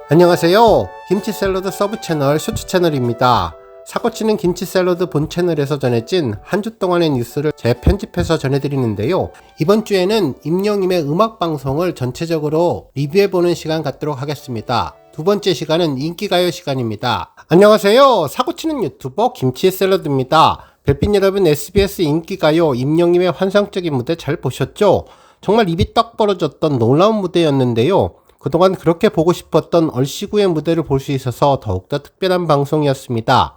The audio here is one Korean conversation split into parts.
안녕하세요. 김치 샐러드 서브 채널 쇼츠 채널입니다. 사고치는 김치 샐러드 본 채널에서 전해진 한 주 동안의 뉴스를 재편집해서 전해드리는데요. 이번 주에는 임영님의 음악 방송을 전체적으로 리뷰해보는 시간 갖도록 하겠습니다. 두 번째 시간은 인기가요 시간입니다. 안녕하세요. 사고치는 유튜버 김치 샐러드입니다. 별빛 여러분, SBS 인기가요 임영님의 환상적인 무대 잘 보셨죠? 정말 입이 떡 벌어졌던 놀라운 무대였는데요. 그동안 그렇게 보고 싶었던 얼씨구의 무대를 볼 수 있어서 더욱더 특별한 방송이었습니다.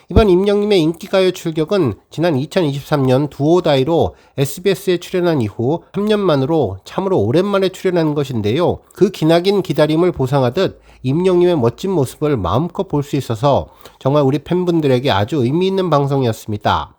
이번 임영님의 인기가요 출격은 지난 2023년 두오다이로 SBS에 출연한 이후 3년 만으로 참으로 오랜만에 출연한 것인데요. 그 기나긴 기다림을 보상하듯 임영님의 멋진 모습을 마음껏 볼 수 있어서 정말 우리 팬분들에게 아주 의미 있는 방송이었습니다.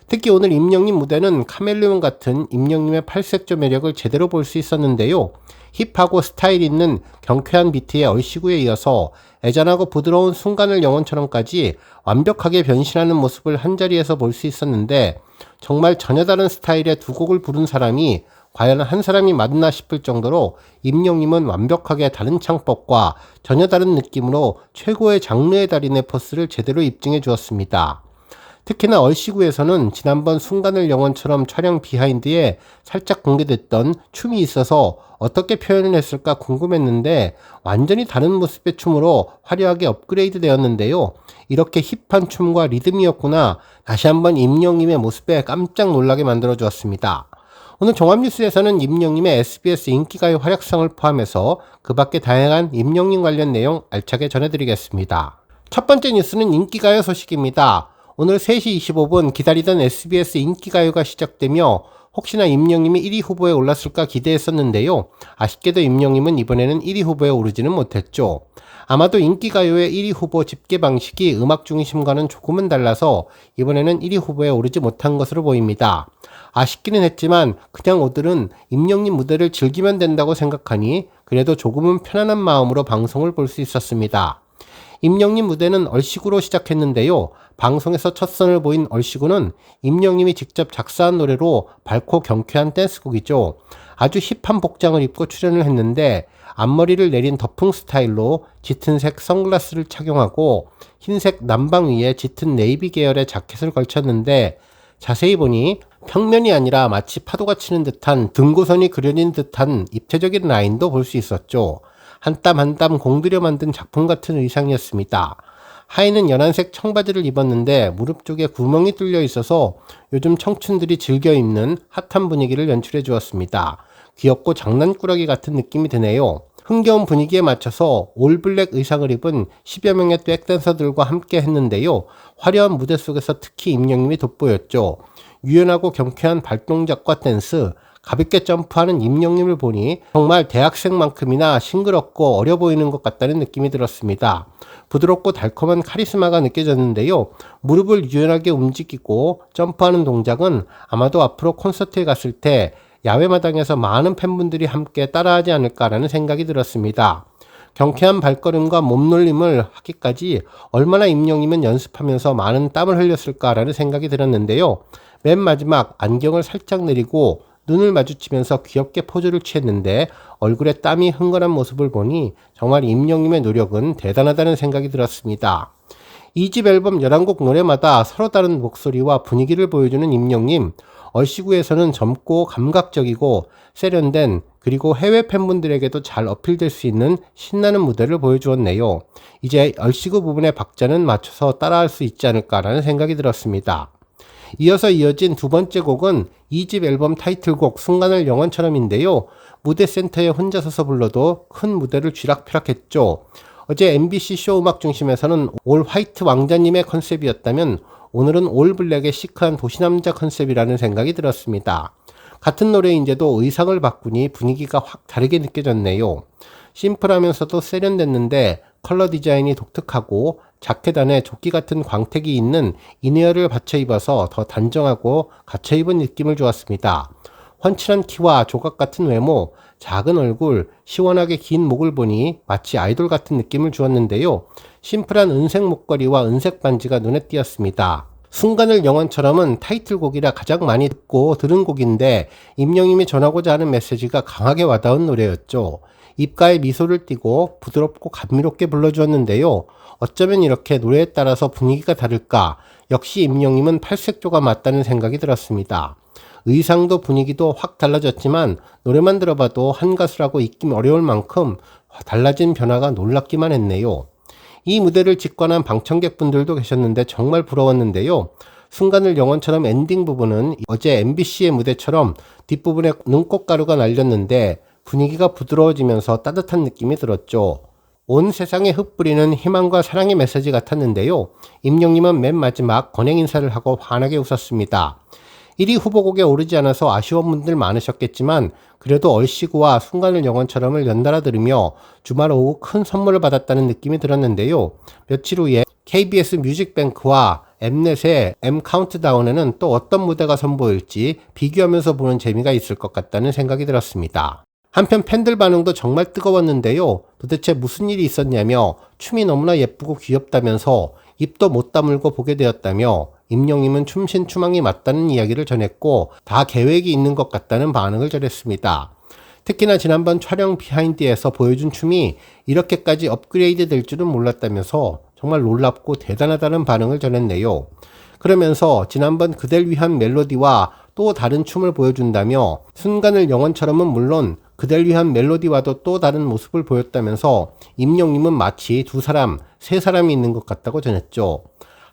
특히 오늘 임영님 무대는 카멜레온 같은 임영님의 팔색조 매력을 제대로 볼 수 있었는데요. 힙하고 스타일 있는 경쾌한 비트의 얼씨구에 이어서 애잔하고 부드러운 순간을 영혼처럼까지 완벽하게 변신하는 모습을 한자리에서 볼 수 있었는데, 정말 전혀 다른 스타일의 두 곡을 부른 사람이 과연 한 사람이 맞나 싶을 정도로 임영님은 완벽하게 다른 창법과 전혀 다른 느낌으로 최고의 장르의 달인의 포스를 제대로 입증해 주었습니다. 특히나 얼씨구에서는 지난번 순간을 영혼처럼 촬영 비하인드에 살짝 공개됐던 춤이 있어서 어떻게 표현을 했을까 궁금했는데 완전히 다른 모습의 춤으로 화려하게 업그레이드 되었는데요. 이렇게 힙한 춤과 리듬이었구나, 다시 한번 임영님의 모습에 깜짝 놀라게 만들어 주었습니다. 오늘 종합뉴스에서는 임영님의 SBS 인기가요 활약상을 포함해서 그 밖에 다양한 임영님 관련 내용 알차게 전해드리겠습니다. 첫 번째 뉴스는 인기가요 소식입니다. 오늘 3시 25분 기다리던 SBS 인기가요가 시작되며 혹시나 임영님이 1위 후보에 올랐을까 기대했었는데요. 아쉽게도 임영님은 이번에는 1위 후보에 오르지는 못했죠. 아마도 인기가요의 1위 후보 집계 방식이 음악 중심과는 조금은 달라서 이번에는 1위 후보에 오르지 못한 것으로 보입니다. 아쉽기는 했지만 그냥 오늘은 임영님 무대를 즐기면 된다고 생각하니 그래도 조금은 편안한 마음으로 방송을 볼 수 있었습니다. 임영님 무대는 얼씨구로 시작했는데요. 방송에서 첫 선을 보인 얼씨구는 임영님이 직접 작사한 노래로 밝고 경쾌한 댄스곡이죠. 아주 힙한 복장을 입고 출연을 했는데 앞머리를 내린 더풍 스타일로 짙은색 선글라스를 착용하고 흰색 남방 위에 짙은 네이비 계열의 자켓을 걸쳤는데, 자세히 보니 평면이 아니라 마치 파도가 치는 듯한 등고선이 그려진 듯한 입체적인 라인도 볼 수 있었죠. 한 땀 한 땀 공들여 만든 작품 같은 의상이었습니다. 하의는 연한색 청바지를 입었는데 무릎 쪽에 구멍이 뚫려 있어서 요즘 청춘들이 즐겨 입는 핫한 분위기를 연출해 주었습니다. 귀엽고 장난꾸러기 같은 느낌이 드네요. 흥겨운 분위기에 맞춰서 올블랙 의상을 입은 10여 명의 백댄서들과 함께 했는데요. 화려한 무대 속에서 특히 임영님이 돋보였죠. 유연하고 경쾌한 발동작과 댄스, 가볍게 점프하는 임영님을 보니 정말 대학생만큼이나 싱그럽고 어려 보이는 것 같다는 느낌이 들었습니다. 부드럽고 달콤한 카리스마가 느껴졌는데요. 무릎을 유연하게 움직이고 점프하는 동작은 아마도 앞으로 콘서트에 갔을 때 야외마당에서 많은 팬분들이 함께 따라하지 않을까라는 생각이 들었습니다. 경쾌한 발걸음과 몸놀림을 하기까지 얼마나 임영님은 연습하면서 많은 땀을 흘렸을까라는 생각이 들었는데요. 맨 마지막 안경을 살짝 내리고 눈을 마주치면서 귀엽게 포즈를 취했는데 얼굴에 땀이 흥건한 모습을 보니 정말 임영님의 노력은 대단하다는 생각이 들었습니다. 2집 앨범 11곡 노래마다 서로 다른 목소리와 분위기를 보여주는 임영님, 얼씨구에서는 젊고 감각적이고 세련된, 그리고 해외 팬분들에게도 잘 어필될 수 있는 신나는 무대를 보여주었네요. 이제 얼씨구 부분의 박자는 맞춰서 따라할 수 있지 않을까라는 생각이 들었습니다. 이어서 이어진 두 번째 곡은 2집 앨범 타이틀곡 순간을 영원처럼인데요. 무대 센터에 혼자 서서 불러도 큰 무대를 쥐락펴락했죠. 어제 MBC 쇼 음악 중심에서는 올 화이트 왕자님의 컨셉이었다면 오늘은 올 블랙의 시크한 도시남자 컨셉이라는 생각이 들었습니다. 같은 노래인데도 의상을 바꾸니 분위기가 확 다르게 느껴졌네요. 심플하면서도 세련됐는데 컬러 디자인이 독특하고 자켓 안에 조끼 같은 광택이 있는 이너를 받쳐 입어서 더 단정하고 갇혀 입은 느낌을 주었습니다. 훤칠한 키와 조각 같은 외모, 작은 얼굴, 시원하게 긴 목을 보니 마치 아이돌 같은 느낌을 주었는데요. 심플한 은색 목걸이와 은색 반지가 눈에 띄었습니다. 순간을 영원처럼은 타이틀곡이라 가장 많이 듣고 들은 곡인데 임영님이 전하고자 하는 메시지가 강하게 와닿은 노래였죠. 입가에 미소를 띠고 부드럽고 감미롭게 불러주었는데요. 어쩌면 이렇게 노래에 따라서 분위기가 다를까? 역시 임영님은 팔색조가 맞다는 생각이 들었습니다. 의상도 분위기도 확 달라졌지만 노래만 들어봐도 한 가수라고 잊기 어려울 만큼 달라진 변화가 놀랍기만 했네요. 이 무대를 직관한 방청객분들도 계셨는데 정말 부러웠는데요. 순간을 영원처럼 엔딩 부분은 어제 MBC의 무대처럼 뒷부분에 눈꽃가루가 날렸는데 분위기가 부드러워지면서 따뜻한 느낌이 들었죠. 온 세상에 흩뿌리는 희망과 사랑의 메시지 같았는데요. 임영님은 맨 마지막 권행 인사를 하고 환하게 웃었습니다. 1위 후보곡에 오르지 않아서 아쉬운 분들 많으셨겠지만 그래도 얼씨구와 순간을 영원처럼을 연달아 들으며 주말 오후 큰 선물을 받았다는 느낌이 들었는데요. 며칠 후에 KBS 뮤직뱅크와 엠넷의 M 카운트다운에는 또 어떤 무대가 선보일지 비교하면서 보는 재미가 있을 것 같다는 생각이 들었습니다. 한편 팬들 반응도 정말 뜨거웠는데요. 도대체 무슨 일이 있었냐며 춤이 너무나 예쁘고 귀엽다면서 입도 못 다물고 보게 되었다며 임영님은 춤신추망이 맞다는 이야기를 전했고 다 계획이 있는 것 같다는 반응을 전했습니다. 특히나 지난번 촬영 비하인드에서 보여준 춤이 이렇게까지 업그레이드 될 줄은 몰랐다면서 정말 놀랍고 대단하다는 반응을 전했네요. 그러면서 지난번 그댈 위한 멜로디와 또 다른 춤을 보여준다며 순간을 영원처럼은 물론 그댈 위한 멜로디와도 또 다른 모습을 보였다면서 임영님은 마치 두 사람, 세 사람이 있는 것 같다고 전했죠.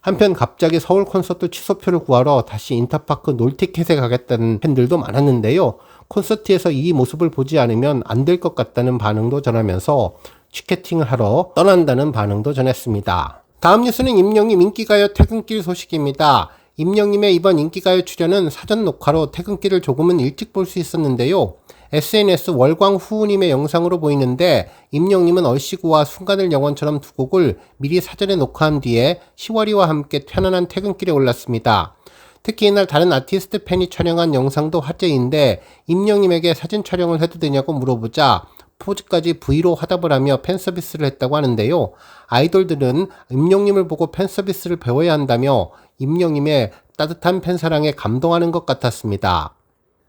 한편 갑자기 서울 콘서트 취소표를 구하러 다시 인터파크 놀티켓에 가겠다는 팬들도 많았는데요. 콘서트에서 이 모습을 보지 않으면 안 될 것 같다는 반응도 전하면서 티켓팅을 하러 떠난다는 반응도 전했습니다. 다음 뉴스는 임영님 인기가요 퇴근길 소식입니다. 임영님의 이번 인기가요 출연은 사전 녹화로 퇴근길을 조금은 일찍 볼 수 있었는데요. SNS 월광후우님의 영상으로 보이는데 임영님은 얼씨구와 순간을 영원처럼 두 곡을 미리 사전에 녹화한 뒤에 시월이와 함께 편안한 퇴근길에 올랐습니다. 특히 이날 다른 아티스트 팬이 촬영한 영상도 화제인데 임영님에게 사진 촬영을 해도 되냐고 물어보자 포즈까지 V로 화답을 하며 팬서비스를 했다고 하는데요. 아이돌들은 임영님을 보고 팬서비스를 배워야 한다며 임영님의 따뜻한 팬사랑에 감동하는 것 같았습니다.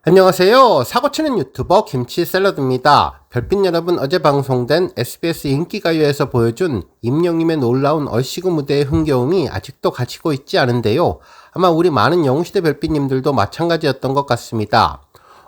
안녕하세요. 사고치는 유튜버 김치샐러드입니다. 별빛 여러분, 어제 방송된 SBS 인기가요에서 보여준 임영님의 놀라운 얼씨구 무대의 흥겨움이 아직도 가시고 있지 않은데요. 아마 우리 많은 영웅시대 별빛님들도 마찬가지였던 것 같습니다.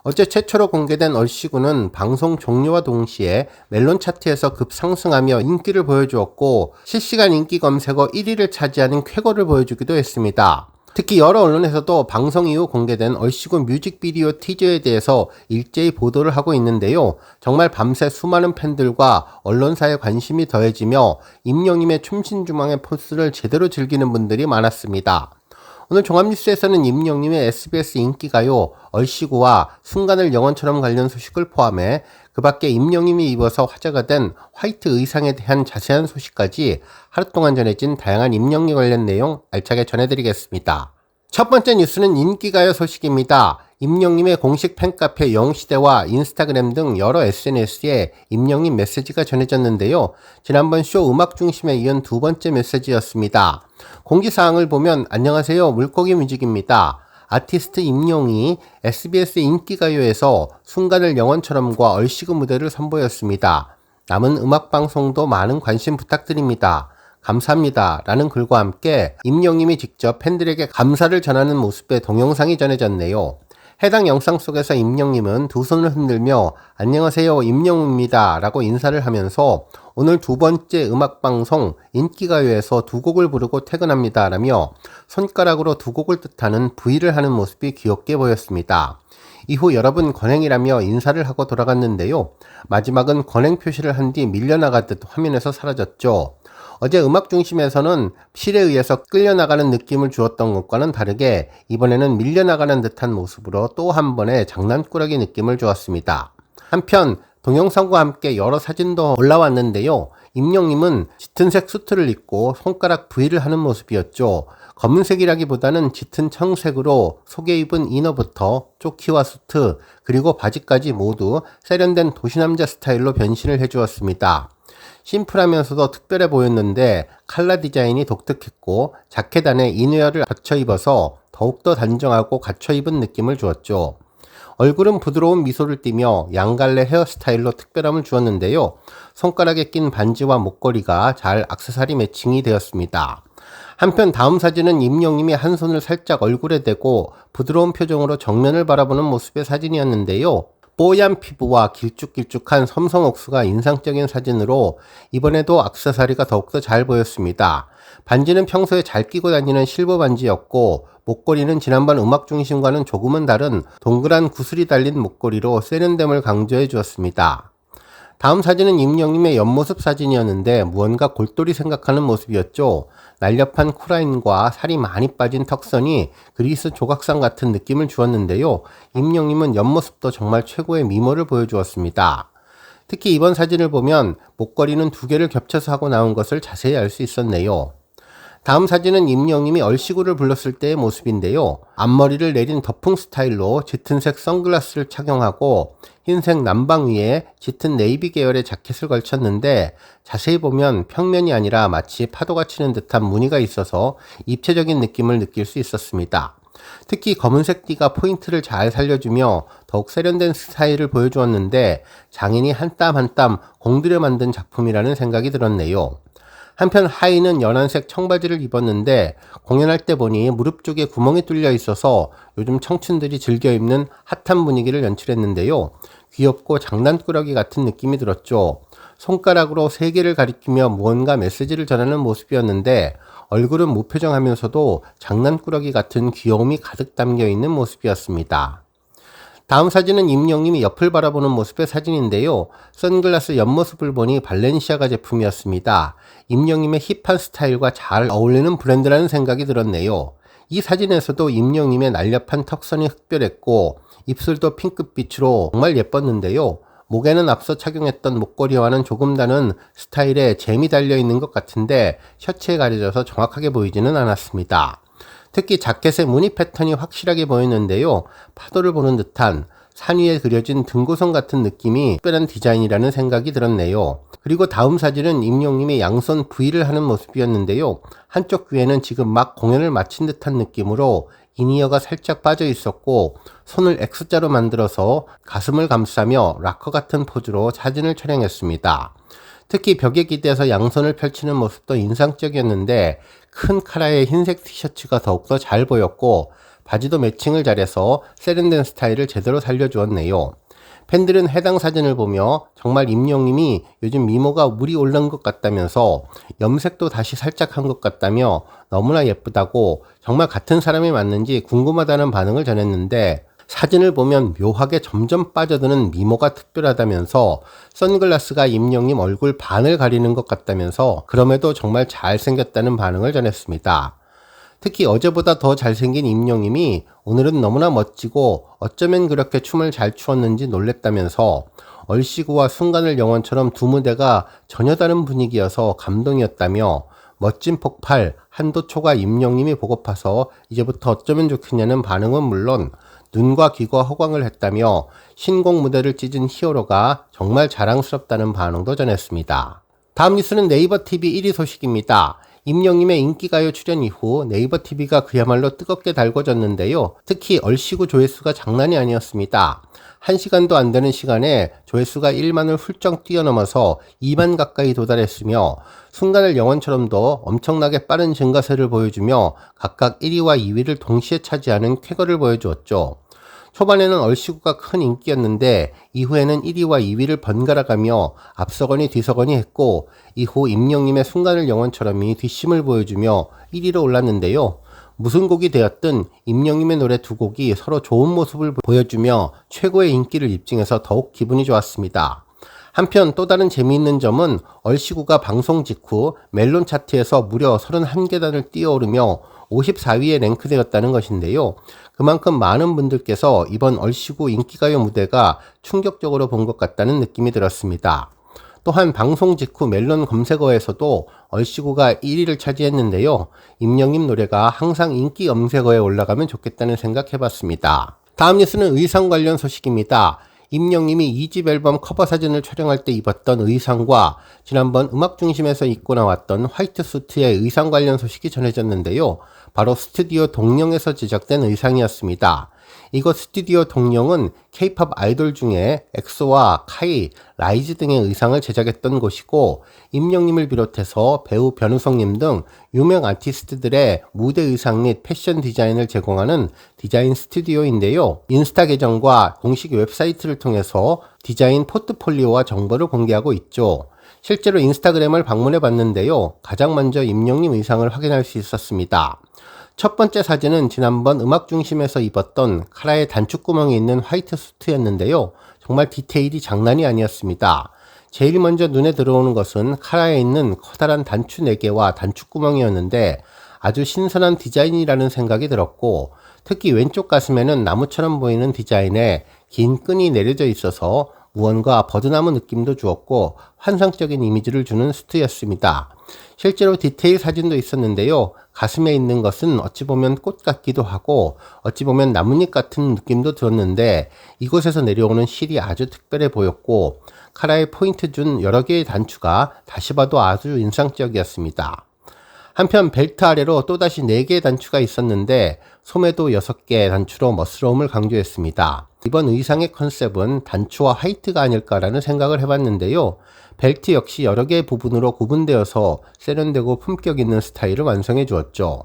어제 최초로 공개된 얼씨구는 방송 종료와 동시에 멜론 차트에서 급상승하며 인기를 보여주었고 실시간 인기 검색어 1위를 차지하는 쾌거를 보여주기도 했습니다. 특히 여러 언론에서도 방송 이후 공개된 얼씨구 뮤직비디오 티저에 대해서 일제히 보도를 하고 있는데요. 정말 밤새 수많은 팬들과 언론사의 관심이 더해지며 임영님의 춤신주망의 포스를 제대로 즐기는 분들이 많았습니다. 오늘 종합뉴스에서는 임영님의 SBS 인기가요, 얼씨구와 순간을 영원처럼 관련 소식을 포함해 그 밖에 임영님이 입어서 화제가 된 화이트 의상에 대한 자세한 소식까지 하루 동안 전해진 다양한 임영님 관련 내용 알차게 전해드리겠습니다. 첫 번째 뉴스는 인기가요 소식입니다. 임영님의 공식 팬카페 영웅시대와 인스타그램 등 여러 SNS에 임영님 메시지가 전해졌는데요. 지난번 쇼 음악 중심에 이은 두 번째 메시지였습니다. 공지사항을 보면 안녕하세요, 물고기 뮤직입니다. 아티스트 임영이 SBS 인기가요에서 순간을 영원처럼과 얼씨구 무대를 선보였습니다. 남은 음악방송도 많은 관심 부탁드립니다. 감사합니다. 라는 글과 함께 임영님이 직접 팬들에게 감사를 전하는 모습의 동영상이 전해졌네요. 해당 영상 속에서 임영님은 두 손을 흔들며 안녕하세요, 임영웅입니다 라고 인사를 하면서 오늘 두 번째 음악방송 인기가요에서 두 곡을 부르고 퇴근합니다 라며 손가락으로 두 곡을 뜻하는 V를 하는 모습이 귀엽게 보였습니다. 이후 여러분 권행이라며 인사를 하고 돌아갔는데요. 마지막은 권행 표시를 한 뒤 밀려나가듯 화면에서 사라졌죠. 어제 음악 중심에서는 실에 의해서 끌려나가는 느낌을 주었던 것과는 다르게 이번에는 밀려나가는 듯한 모습으로 또 한 번의 장난꾸러기 느낌을 주었습니다. 한편 동영상과 함께 여러 사진도 올라왔는데요. 임영님은 짙은색 수트를 입고 손가락 V를 하는 모습이었죠. 검은색이라기보다는 짙은 청색으로 속에 입은 이너부터 조끼와 수트 그리고 바지까지 모두 세련된 도시남자 스타일로 변신을 해주었습니다. 심플하면서도 특별해 보였는데 컬러 디자인이 독특했고 자켓 안에 이너웨어를 받쳐 입어서 더욱더 단정하고 갖춰 입은 느낌을 주었죠. 얼굴은 부드러운 미소를 띠며 양갈래 헤어스타일로 특별함을 주었는데요. 손가락에 낀 반지와 목걸이가 잘 액세서리 매칭이 되었습니다. 한편 다음 사진은 임영님이 한 손을 살짝 얼굴에 대고 부드러운 표정으로 정면을 바라보는 모습의 사진이었는데요. 뽀얀 피부와 길쭉길쭉한 섬성 옥수가 인상적인 사진으로 이번에도 액세서리가 더욱더 잘 보였습니다. 반지는 평소에 잘 끼고 다니는 실버 반지였고 목걸이는 지난번 음악 중심과는 조금은 다른 동그란 구슬이 달린 목걸이로 세련됨을 강조해 주었습니다. 다음 사진은 임영님의 옆모습 사진이었는데 무언가 골똘히 생각하는 모습이었죠. 날렵한 코라인과 살이 많이 빠진 턱선이 그리스 조각상 같은 느낌을 주었는데요. 임영님은 옆모습도 정말 최고의 미모를 보여주었습니다. 특히 이번 사진을 보면 목걸이는 두 개를 겹쳐서 하고 나온 것을 자세히 알 수 있었네요. 다음 사진은 임영님이 얼씨구를 불렀을 때의 모습인데요. 앞머리를 내린 더풍 스타일로 짙은색 선글라스를 착용하고 흰색 남방 위에 짙은 네이비 계열의 자켓을 걸쳤는데 자세히 보면 평면이 아니라 마치 파도가 치는 듯한 무늬가 있어서 입체적인 느낌을 느낄 수 있었습니다. 특히 검은색 띠가 포인트를 잘 살려주며 더욱 세련된 스타일을 보여주었는데 장인이 한 땀 한 땀 공들여 만든 작품이라는 생각이 들었네요. 한편 하의는 연한색 청바지를 입었는데 공연할 때 보니 무릎 쪽에 구멍이 뚫려 있어서 요즘 청춘들이 즐겨 입는 핫한 분위기를 연출했는데요. 귀엽고 장난꾸러기 같은 느낌이 들었죠. 손가락으로 세계를 가리키며 무언가 메시지를 전하는 모습이었는데 얼굴은 무표정하면서도 장난꾸러기 같은 귀여움이 가득 담겨 있는 모습이었습니다. 다음 사진은 임영님이 옆을 바라보는 모습의 사진인데요. 선글라스 옆모습을 보니 발렌시아가 제품이었습니다. 임영님의 힙한 스타일과 잘 어울리는 브랜드라는 생각이 들었네요. 이 사진에서도 임영님의 날렵한 턱선이 흑별했고 입술도 핑크빛으로 정말 예뻤는데요. 목에는 앞서 착용했던 목걸이와는 조금 다른 스타일의 잼이 달려있는 것 같은데 셔츠에 가려져서 정확하게 보이지는 않았습니다. 특히 자켓의 무늬 패턴이 확실하게 보였는데요. 파도를 보는 듯한 산 위에 그려진 등고성 같은 느낌이 특별한 디자인이라는 생각이 들었네요. 그리고 다음 사진은 임영님이 양손 V를 하는 모습이었는데요. 한쪽 귀에는 지금 막 공연을 마친 듯한 느낌으로 이니어가 살짝 빠져 있었고 손을 X자로 만들어서 가슴을 감싸며 락커 같은 포즈로 사진을 촬영했습니다. 특히 벽에 기대서 양손을 펼치는 모습도 인상적이었는데 큰 카라의 흰색 티셔츠가 더욱더 잘 보였고 바지도 매칭을 잘해서 세련된 스타일을 제대로 살려주었네요. 팬들은 해당 사진을 보며 정말 임영님이 요즘 미모가 물이 오른 것 같다면서 염색도 다시 살짝 한 것 같다며 너무나 예쁘다고 정말 같은 사람이 맞는지 궁금하다는 반응을 전했는데 사진을 보면 묘하게 점점 빠져드는 미모가 특별하다면서 선글라스가 임영님 얼굴 반을 가리는 것 같다면서 그럼에도 정말 잘생겼다는 반응을 전했습니다. 특히 어제보다 더 잘생긴 임영님이 오늘은 너무나 멋지고 어쩌면 그렇게 춤을 잘 추었는지 놀랬다면서 얼씨구와 순간을 영원처럼 두 무대가 전혀 다른 분위기여서 감동이었다며 멋진 폭발 한도초가 임영님이 보고파서 이제부터 어쩌면 좋겠냐는 반응은 물론 눈과 귀가 호강을 했다며 신곡 무대를 찢은 히어로가 정말 자랑스럽다는 반응도 전했습니다. 다음 뉴스는 네이버TV 1위 소식입니다. 임영님의 인기가요 출연 이후 네이버TV가 그야말로 뜨겁게 달궈졌는데요. 특히 얼씨구 조회수가 장난이 아니었습니다. 1시간도 안 되는 시간에 조회수가 1만을 훌쩍 뛰어넘어서 2만 가까이 도달했으며 순간을 영원처럼도 엄청나게 빠른 증가세를 보여주며 각각 1위와 2위를 동시에 차지하는 쾌거를 보여주었죠. 초반에는 얼씨구가 큰 인기였는데 이후에는 1위와 2위를 번갈아가며 앞서거니 뒤서거니 했고 이후 임영님의 순간을 영원처럼이 뒷심을 보여주며 1위로 올랐는데요. 무슨 곡이 되었든 임영님의 노래 두 곡이 서로 좋은 모습을 보여주며 최고의 인기를 입증해서 더욱 기분이 좋았습니다. 한편 또 다른 재미있는 점은 얼씨구가 방송 직후 멜론 차트에서 무려 31계단을 뛰어오르며 54위에 랭크되었다는 것인데요. 그만큼 많은 분들께서 이번 얼씨구 인기가요 무대가 충격적으로 본 것 같다는 느낌이 들었습니다. 또한 방송 직후 멜론 검색어에서도 얼씨구가 1위를 차지했는데요. 임영님 노래가 항상 인기 검색어에 올라가면 좋겠다는 생각해봤습니다. 다음 뉴스는 의상 관련 소식입니다. 임영님이 2집 앨범 커버 사진을 촬영할 때 입었던 의상과 지난번 음악 중심에서 입고 나왔던 화이트 수트의 의상 관련 소식이 전해졌는데요. 바로 스튜디오 동령에서 제작된 의상이었습니다. 이곳 스튜디오 동령은 K-POP 아이돌 중에 엑소와 카이, 라이즈 등의 의상을 제작했던 곳이고, 임영님을 비롯해서 배우 변우성님 등 유명 아티스트들의 무대 의상 및 패션 디자인을 제공하는 디자인 스튜디오인데요. 인스타 계정과 공식 웹사이트를 통해서 디자인 포트폴리오와 정보를 공개하고 있죠. 실제로 인스타그램을 방문해 봤는데요. 가장 먼저 임영님 의상을 확인할 수 있었습니다. 첫 번째 사진은 지난번 음악 중심에서 입었던 카라의 단추구멍이 있는 화이트 수트였는데요. 정말 디테일이 장난이 아니었습니다. 제일 먼저 눈에 들어오는 것은 카라에 있는 커다란 단추 4개와 단추구멍이었는데 아주 신선한 디자인이라는 생각이 들었고, 특히 왼쪽 가슴에는 나무처럼 보이는 디자인에 긴 끈이 내려져 있어서 무언가 버드나무 느낌도 주었고 환상적인 이미지를 주는 수트였습니다. 실제로 디테일 사진도 있었는데요. 가슴에 있는 것은 어찌 보면 꽃 같기도 하고 어찌 보면 나뭇잎 같은 느낌도 들었는데, 이곳에서 내려오는 실이 아주 특별해 보였고 카라에 포인트 준 여러 개의 단추가 다시 봐도 아주 인상적이었습니다. 한편 벨트 아래로 또다시 4개의 단추가 있었는데 소매도 6개의 단추로 멋스러움을 강조했습니다. 이번 의상의 컨셉은 단추와 화이트가 아닐까라는 생각을 해봤는데요. 벨트 역시 여러 개의 부분으로 구분되어서 세련되고 품격 있는 스타일을 완성해 주었죠.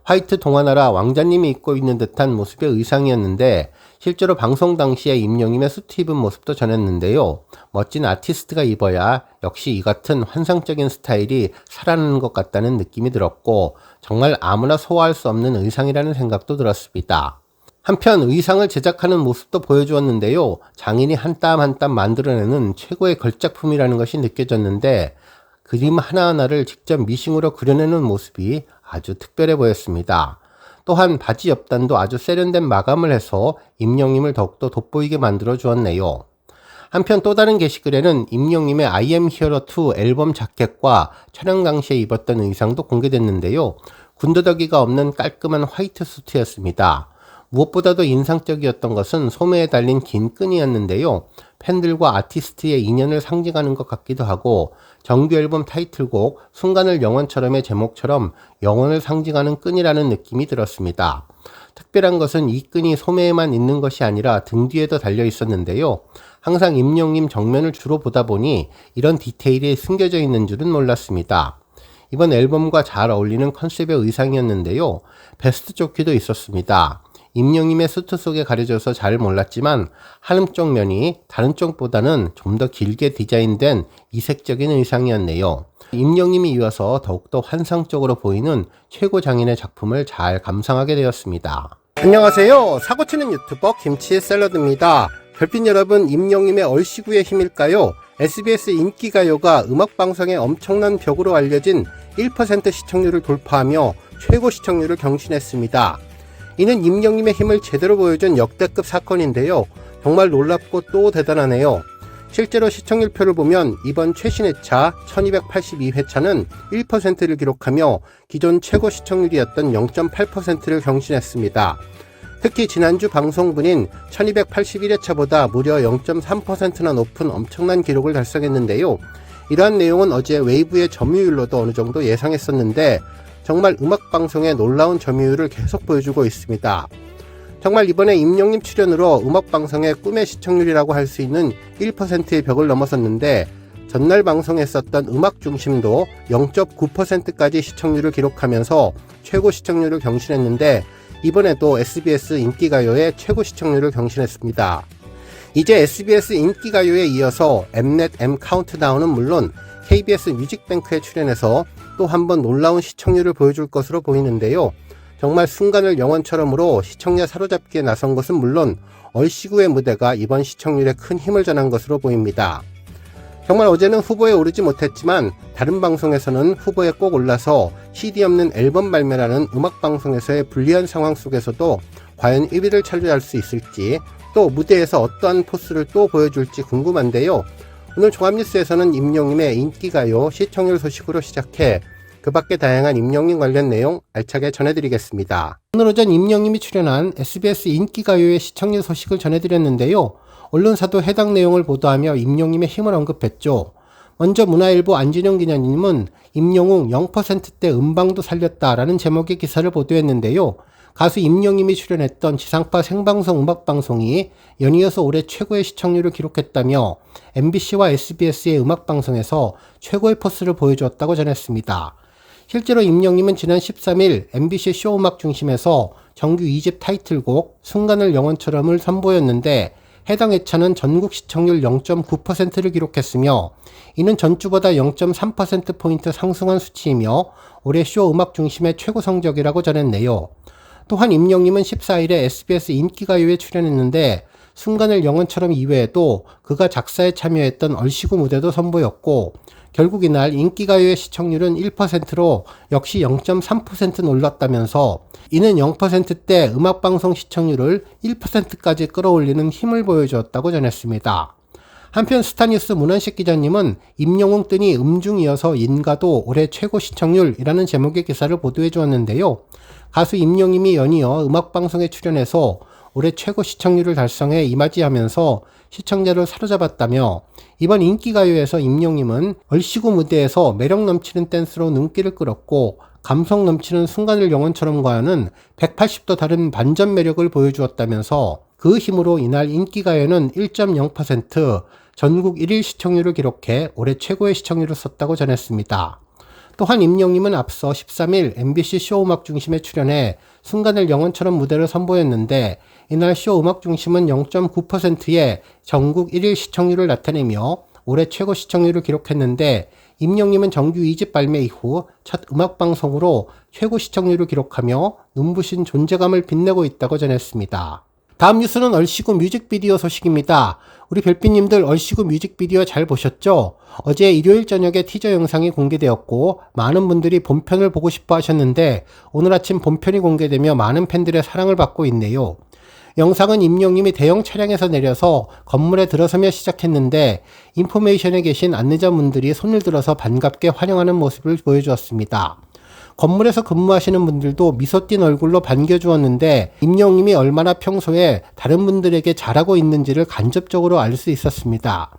화이트 동화나라 왕자님이 입고 있는 듯한 모습의 의상이었는데 실제로 방송 당시에 임영님의 수트 입은 모습도 전했는데요. 멋진 아티스트가 입어야 역시 이 같은 환상적인 스타일이 살아나는 것 같다는 느낌이 들었고 정말 아무나 소화할 수 없는 의상이라는 생각도 들었습니다. 한편 의상을 제작하는 모습도 보여주었는데요. 장인이 한 땀 한 땀 만들어내는 최고의 걸작품이라는 것이 느껴졌는데 그림 하나하나를 직접 미싱으로 그려내는 모습이 아주 특별해 보였습니다. 또한 바지 옆단도 아주 세련된 마감을 해서 임영님을 더욱더 돋보이게 만들어 주었네요. 한편 또 다른 게시글에는 임영님의 I am hero 2 앨범 자켓과 촬영 당시에 입었던 의상도 공개됐는데요. 군더더기가 없는 깔끔한 화이트 수트였습니다. 무엇보다도 인상적이었던 것은 소매에 달린 긴 끈이었는데요. 팬들과 아티스트의 인연을 상징하는 것 같기도 하고 정규 앨범 타이틀곡 순간을 영원처럼의 제목처럼 영원을 상징하는 끈이라는 느낌이 들었습니다. 특별한 것은 이 끈이 소매에만 있는 것이 아니라 등 뒤에도 달려 있었는데요. 항상 임영님 정면을 주로 보다 보니 이런 디테일이 숨겨져 있는 줄은 몰랐습니다. 이번 앨범과 잘 어울리는 컨셉의 의상이었는데요. 베스트 조끼도 있었습니다. 임영님의 수트 속에 가려져서 잘 몰랐지만 한쪽 면이 다른 쪽보다는 좀 더 길게 디자인된 이색적인 의상이었네요. 임영님이 이어서 더욱더 환상적으로 보이는 최고 장인의 작품을 잘 감상하게 되었습니다. 안녕하세요. 사고치는 유튜버 김치 샐러드입니다. 별빛 여러분, 임영님의 얼씨구의 힘일까요? SBS 인기가요가 음악방송의 엄청난 벽으로 알려진 1% 시청률을 돌파하며 최고 시청률을 경신했습니다. 이는 임영님의 힘을 제대로 보여준 역대급 사건인데요. 정말 놀랍고 또 대단하네요. 실제로 시청률표를 보면 이번 최신 회차 1282회차는 1%를 기록하며 기존 최고 시청률이었던 0.8%를 경신했습니다. 특히 지난주 방송분인 1281회차보다 무려 0.3%나 높은 엄청난 기록을 달성했는데요. 이러한 내용은 어제 웨이브의 점유율로도 어느 정도 예상했었는데 정말 음악방송의 놀라운 점유율을 계속 보여주고 있습니다. 정말 이번에 임영님 출연으로 음악방송의 꿈의 시청률이라고 할 수 있는 1%의 벽을 넘어섰는데 전날 방송했었던 음악중심도 0.9%까지 시청률을 기록하면서 최고 시청률을 경신했는데 이번에도 SBS 인기가요의 최고 시청률을 경신했습니다. 이제 SBS 인기가요에 이어서 엠넷 M 카운트다운은 물론 KBS 뮤직뱅크에 출연해서 또 한 번 놀라운 시청률을 보여줄 것으로 보이는데요. 정말 순간을 영원처럼으로 시청자 사로잡기에 나선 것은 물론 얼씨구의 무대가 이번 시청률에 큰 힘을 전한 것으로 보입니다. 정말 어제는 후보에 오르지 못했지만 다른 방송에서는 후보에 꼭 올라서 CD 없는 앨범 발매라는 음악방송에서의 불리한 상황 속에서도 과연 1위를 차지할 수 있을지, 또 무대에서 어떠한 포스를 또 보여줄지 궁금한데요. 오늘 종합뉴스에서는 임영님의 인기가요 시청률 소식으로 시작해 그 밖에 다양한 임영님 관련 내용 알차게 전해드리겠습니다. 오늘 오전 임영님이 출연한 SBS 인기가요의 시청률 소식을 전해드렸는데요. 언론사도 해당 내용을 보도하며 임영님의 힘을 언급했죠. 먼저 문화일보 안진영 기자님은 임영웅 0%대 음방도 살렸다라는 제목의 기사를 보도했는데요. 가수 임영님이 출연했던 지상파 생방송 음악방송이 연이어서 올해 최고의 시청률을 기록했다며 MBC와 SBS의 음악방송에서 최고의 포스를 보여주었다고 전했습니다. 실제로 임영님은 지난 13일 MBC 쇼 음악 중심에서 정규 2집 타이틀곡 순간을 영원처럼을 선보였는데 해당 회차는 전국 시청률 0.9%를 기록했으며 이는 전주보다 0.3%포인트 상승한 수치이며 올해 쇼 음악 중심의 최고 성적이라고 전했네요. 또한 임영님은 14일에 SBS 인기가요에 출연했는데 순간을 영원처럼 이외에도 그가 작사에 참여했던 얼씨구 무대도 선보였고 결국 이날 인기가요의 시청률은 1%로 역시 0.3% 올랐다면서 이는 0%대 음악방송 시청률을 1%까지 끌어올리는 힘을 보여주었다고 전했습니다. 한편 스타뉴스 문원식 기자님은 임영웅 뜨니 음중이어서 인가도 올해 최고 시청률이라는 제목의 기사를 보도해 주었는데요. 가수 임영님이 연이어 음악방송에 출연해서 올해 최고 시청률을 달성해 이맞이하면서 시청자를 사로잡았다며 이번 인기가요에서 임영님은 얼씨구 무대에서 매력 넘치는 댄스로 눈길을 끌었고 감성 넘치는 순간을 영원처럼과는 180도 다른 반전 매력을 보여주었다면서 그 힘으로 이날 인기가요는 1.0% 전국 1일 시청률을 기록해 올해 최고의 시청률을 썼다고 전했습니다. 또한 임영님은 앞서 13일 MBC 쇼 음악 중심에 출연해 순간을 영원처럼 무대를 선보였는데 이날 쇼 음악 중심은 0.9%의 전국 1일 시청률을 나타내며 올해 최고 시청률을 기록했는데 임영님은 정규 2집 발매 이후 첫 음악방송으로 최고 시청률을 기록하며 눈부신 존재감을 빛내고 있다고 전했습니다. 다음 뉴스는 얼씨구 뮤직비디오 소식입니다. 우리 별빛님들 얼씨구 뮤직비디오 잘 보셨죠? 어제 일요일 저녁에 티저 영상이 공개되었고 많은 분들이 본편을 보고 싶어 하셨는데 오늘 아침 본편이 공개되며 많은 팬들의 사랑을 받고 있네요. 영상은 임영님이 대형 차량에서 내려서 건물에 들어서며 시작했는데 인포메이션에 계신 안내자분들이 손을 들어서 반갑게 환영하는 모습을 보여주었습니다. 건물에서 근무하시는 분들도 미소 띤 얼굴로 반겨주었는데 임영님이 얼마나 평소에 다른 분들에게 잘하고 있는지를 간접적으로 알 수 있었습니다.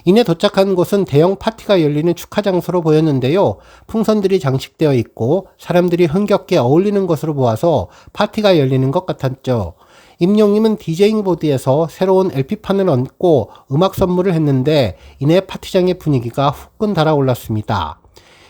이내 도착한 곳은 대형 파티가 열리는 축하 장소로 보였는데요. 풍선들이 장식되어 있고 사람들이 흥겹게 어울리는 것으로 보아서 파티가 열리는 것 같았죠. 임영님은 디제잉 보드에서 새로운 LP판을 얹고 음악 선물을 했는데 이내 파티장의 분위기가 후끈 달아올랐습니다.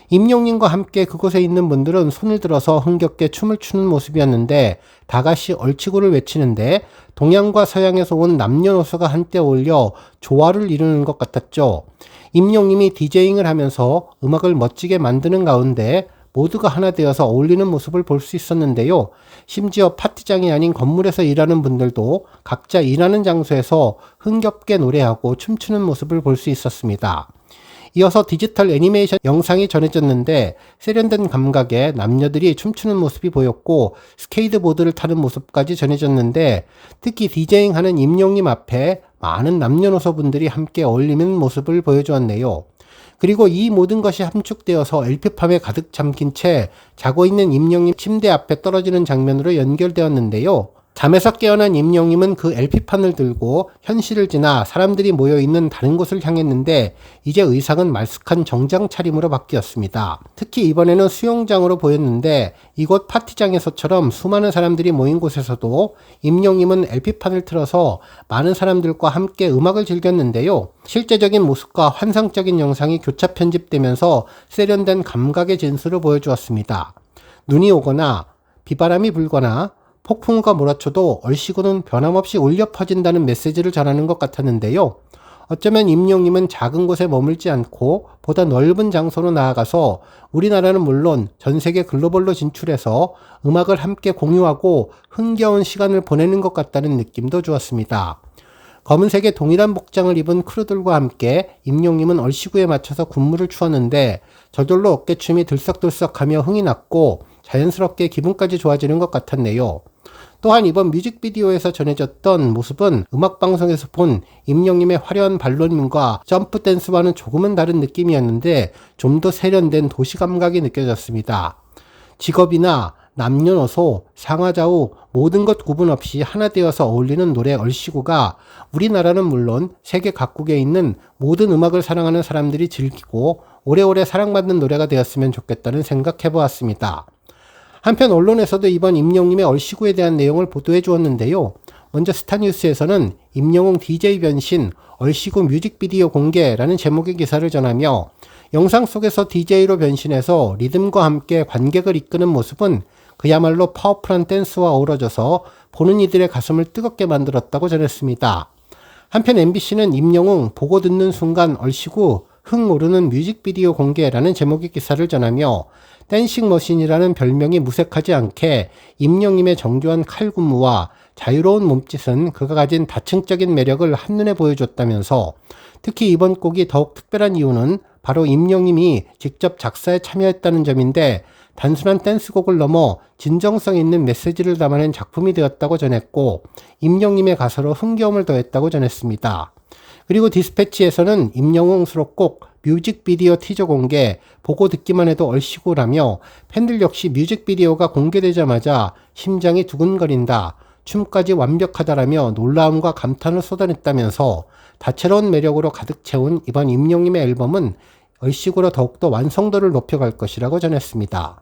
임영님과 함께 그곳에 있는 분들은 손을 들어서 흥겹게 춤을 추는 모습이었는데 다같이 얼치구를 외치는데 동양과 서양에서 온 남녀노소가 한때 어울려 조화를 이루는 것 같았죠. 임영님이 디제잉을 하면서 음악을 멋지게 만드는 가운데 모두가 하나 되어서 어울리는 모습을 볼 수 있었는데요. 심지어 파티장이 아닌 건물에서 일하는 분들도 각자 일하는 장소에서 흥겹게 노래하고 춤추는 모습을 볼 수 있었습니다. 이어서 디지털 애니메이션 영상이 전해졌는데 세련된 감각의 남녀들이 춤추는 모습이 보였고 스케이트보드를 타는 모습까지 전해졌는데 특히 디제잉하는 임영님 앞에 많은 남녀노소 분들이 함께 어울리는 모습을 보여주었네요. 그리고 이 모든 것이 함축되어서 LP팜에 가득 잠긴 채 자고 있는 임영님 침대 앞에 떨어지는 장면으로 연결되었는데요. 잠에서 깨어난 임영님은 그 LP판을 들고 현실을 지나 사람들이 모여있는 다른 곳을 향했는데 이제 의상은 말쑥한 정장 차림으로 바뀌었습니다. 특히 이번에는 수영장으로 보였는데 이곳 파티장에서처럼 수많은 사람들이 모인 곳에서도 임영님은 LP판을 틀어서 많은 사람들과 함께 음악을 즐겼는데요. 실제적인 모습과 환상적인 영상이 교차 편집되면서 세련된 감각의 진수를 보여주었습니다. 눈이 오거나 비바람이 불거나 폭풍우가 몰아쳐도 얼씨구는 변함없이 울려 퍼진다는 메시지를 전하는 것 같았는데요. 어쩌면 임영님은 작은 곳에 머물지 않고 보다 넓은 장소로 나아가서 우리나라는 물론 전 세계 글로벌로 진출해서 음악을 함께 공유하고 흥겨운 시간을 보내는 것 같다는 느낌도 주었습니다. 검은색의 동일한 복장을 입은 크루들과 함께 임영님은 얼씨구에 맞춰서 군무를 추었는데 저절로 어깨춤이 들썩들썩하며 흥이 났고 자연스럽게 기분까지 좋아지는 것 같았네요. 또한 이번 뮤직비디오에서 전해졌던 모습은 음악방송에서 본 임영님의 화려한 발로님과 점프 댄스와는 조금은 다른 느낌이었는데 좀 더 세련된 도시감각이 느껴졌습니다. 직업이나 남녀노소, 상하좌우 모든 것 구분 없이 하나 되어서 어울리는 노래 얼씨구가 우리나라는 물론 세계 각국에 있는 모든 음악을 사랑하는 사람들이 즐기고 오래오래 사랑받는 노래가 되었으면 좋겠다는 생각해보았습니다. 한편 언론에서도 이번 임영웅의 얼씨구에 대한 내용을 보도해 주었는데요. 먼저 스타뉴스에서는 임영웅 DJ 변신 얼씨구 뮤직비디오 공개라는 제목의 기사를 전하며 영상 속에서 DJ로 변신해서 리듬과 함께 관객을 이끄는 모습은 그야말로 파워풀한 댄스와 어우러져서 보는 이들의 가슴을 뜨겁게 만들었다고 전했습니다. 한편 MBC는 임영웅 보고 듣는 순간 얼씨구 흥 오르는 뮤직비디오 공개라는 제목의 기사를 전하며 댄싱 머신이라는 별명이 무색하지 않게 임영웅의 정교한 칼군무와 자유로운 몸짓은 그가 가진 다층적인 매력을 한눈에 보여줬다면서 특히 이번 곡이 더욱 특별한 이유는 바로 임영웅이 직접 작사에 참여했다는 점인데 단순한 댄스곡을 넘어 진정성 있는 메시지를 담아낸 작품이 되었다고 전했고 임영웅의 가사로 흥겨움을 더했다고 전했습니다. 그리고 디스패치에서는 임영웅 수록곡 뮤직비디오 티저 공개, 보고 듣기만 해도 얼씨구라며 팬들 역시 뮤직비디오가 공개되자마자 심장이 두근거린다, 춤까지 완벽하다라며 놀라움과 감탄을 쏟아냈다면서 다채로운 매력으로 가득 채운 이번 임영웅의 앨범은 얼씨구로 더욱더 완성도를 높여갈 것이라고 전했습니다.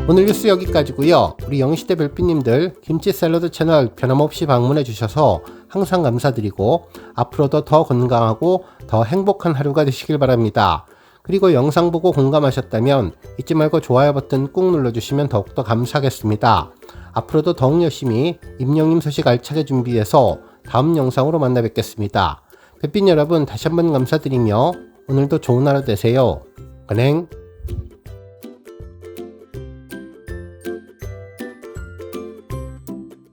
오늘 뉴스 여기까지고요. 우리 영시대 별빛님들 김치 샐러드 채널 변함없이 방문해 주셔서 항상 감사드리고 앞으로도 더 건강하고 더 행복한 하루가 되시길 바랍니다. 그리고 영상 보고 공감하셨다면 잊지 말고 좋아요 버튼 꾹 눌러주시면 더욱더 감사하겠습니다. 앞으로도 더욱 열심히 임영웅 소식 알차게 준비해서 다음 영상으로 만나 뵙겠습니다. 별빛 여러분 다시 한번 감사드리며 오늘도 좋은 하루 되세요. 은행